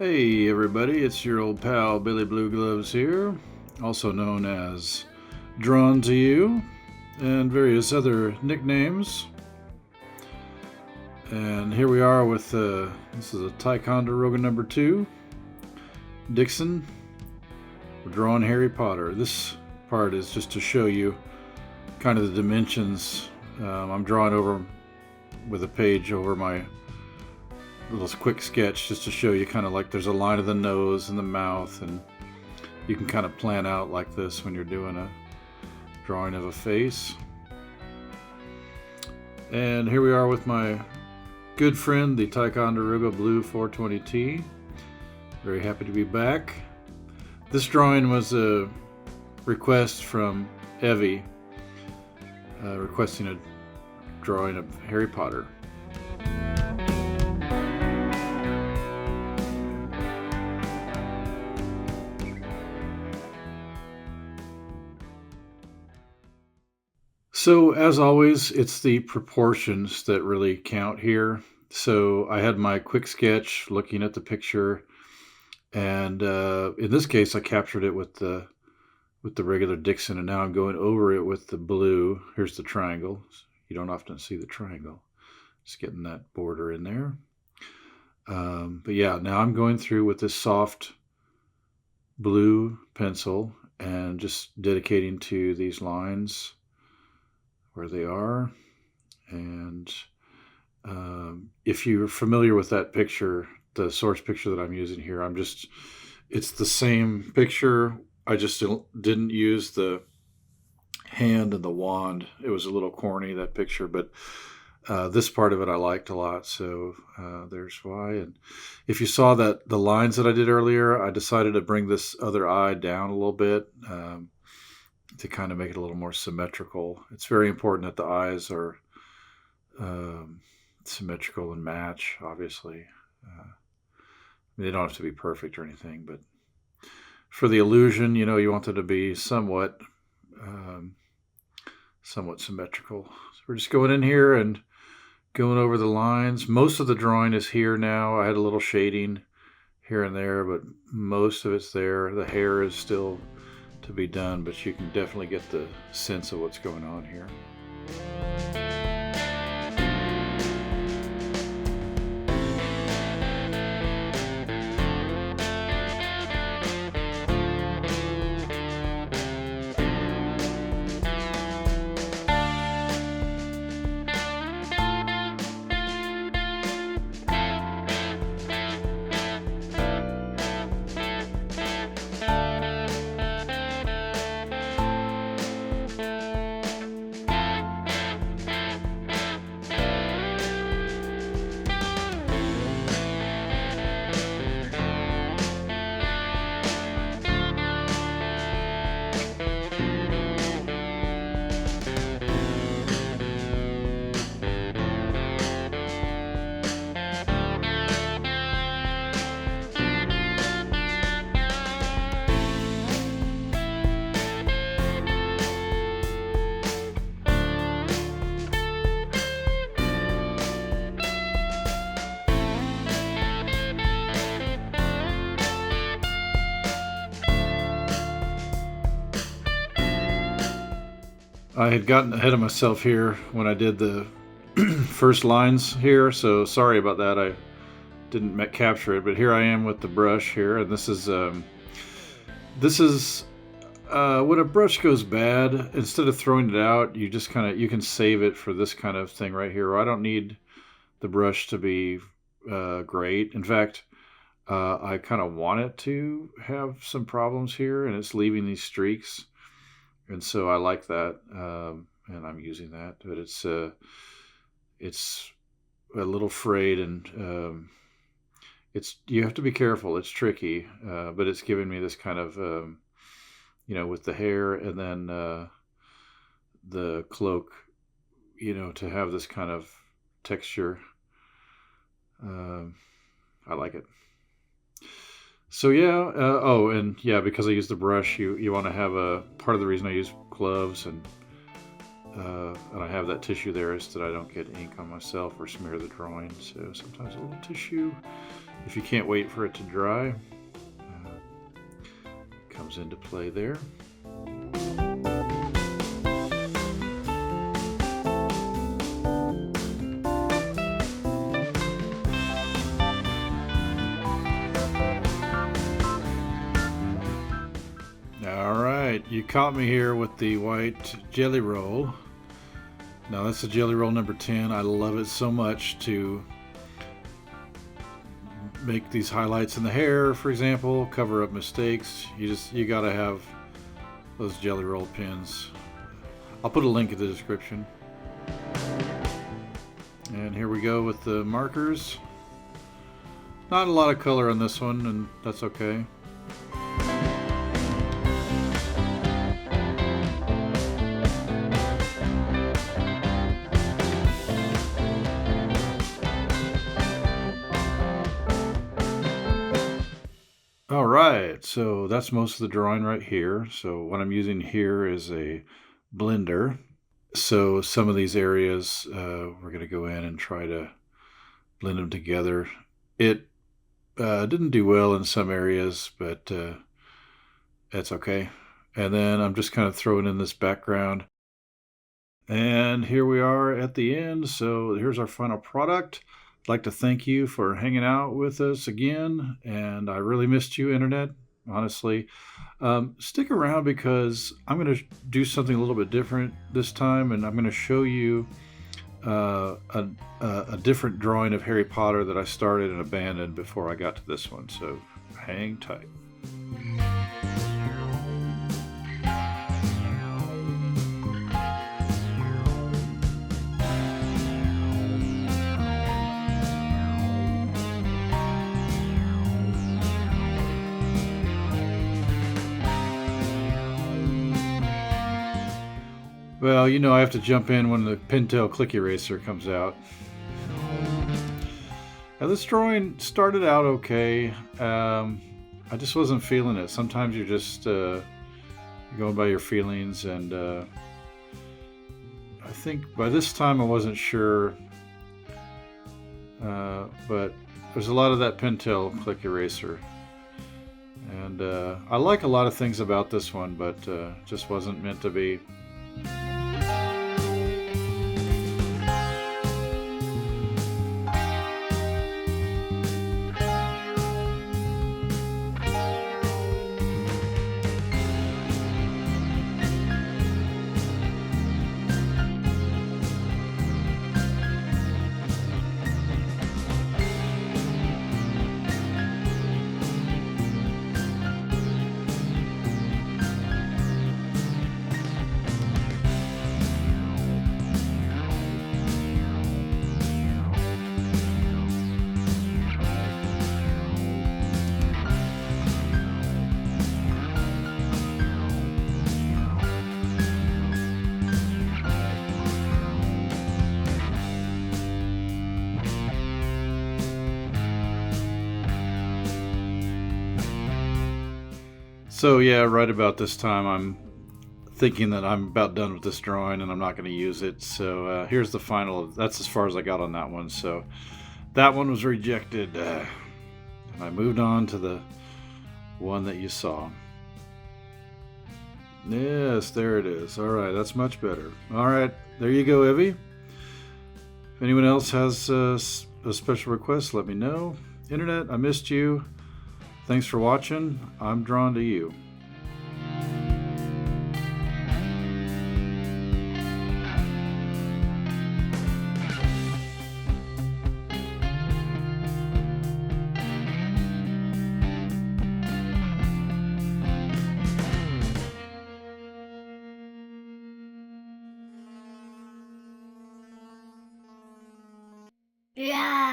Hey everybody, it's your old pal Billy Blue Gloves here, also known as Drawn to You, and various other nicknames. And here we are with, this is a Ticonderoga number 2, Dixon. We're drawing Harry Potter. This part is just to show you kind of the dimensions. I'm drawing over with a page over my little quick sketch just to show you kind of like there's a line of the nose and the mouth, and you can kind of plan out like this when you're doing a drawing of a face. And here we are with my good friend, the Ticonderoga Blue 420T. Very happy to be back. This drawing was a request from Evie, requesting a drawing of Harry Potter. So as always, it's the proportions that really count here. So I had my quick sketch looking at the picture, and in this case I captured it with the regular Dixon, and now I'm going over it with the blue. Here's the triangle. You don't often see the triangle. Just getting that border in there. But yeah, now I'm going through with this soft blue pencil and just dedicating to these lines where they are. And if you're familiar with that picture, the source picture that I'm using here, it's the same picture. I just didn't use the hand and the wand. It was a little corny, that picture, but this part of it I liked a lot, so there's why. And if you saw that the lines that I did earlier, I decided to bring this other eye down a little bit, to kind of make it a little more symmetrical. It's very important that the eyes are symmetrical and match, obviously. They don't have to be perfect or anything, but for the illusion, you want them to be somewhat symmetrical. So we're just going in here and going over the lines. Most of the drawing is here now. I had a little shading here and there, but most of it's there. The hair is still to be done, but you can definitely get the sense of what's going on here. I had gotten ahead of myself here when I did the first lines here, so sorry about that. I didn't capture it, but here I am with the brush here, and this is when a brush goes bad, instead of throwing it out, you just you can save it for this kind of thing right here. I don't need the brush to be great. In fact, I kind of want it to have some problems here, and it's leaving these streaks. And so I like that, and I'm using that, but it's a little frayed, and you have to be careful. It's tricky, but it's giving me this kind of, with the hair and then the cloak, to have this kind of texture. I like it. So yeah, because I use the brush, you want to have part of the reason I use gloves and I have that tissue there is that I don't get ink on myself or smear the drawing. So sometimes a little tissue if you can't wait for it to dry, comes into play there. All right, you caught me here with the white jelly roll. Now that's the jelly roll number 10. I love it so much to make these highlights in the hair, for example, cover up mistakes. You gotta have those jelly roll pins. I'll put a link in the description. And here we go with the markers. Not a lot of color on this one, and that's okay. All right, so that's most of the drawing right here. So what I'm using here is a blender. So some of these areas, we're going to go in and try to blend them together. It didn't do well in some areas, but that's okay. And then I'm just kind of throwing in this background. And here we are at the end. So here's our final product. I'd like to thank you for hanging out with us again. And I really missed you, Internet, honestly. Stick around because I'm going to do something a little bit different this time. And I'm going to show you a different drawing of Harry Potter that I started and abandoned before I got to this one. So hang tight. Well, you know I have to jump in when the Pintail Click Eraser comes out. Now this drawing started out okay. I just wasn't feeling it. Sometimes you're just going by your feelings, and I think by this time I wasn't sure, but there's a lot of that Pintail Click Eraser. And I like a lot of things about this one, but just wasn't meant to be. So yeah, right about this time I'm thinking that I'm about done with this drawing and I'm not going to use it. So here's the final. That's as far as I got on that one. So that one was rejected. And I moved on to the one that you saw. Yes, there it is. All right, that's much better. All right, there you go, Evie. If anyone else has a special request, let me know. Internet, I missed you. Thanks for watching. I'm drawn to you. Yeah.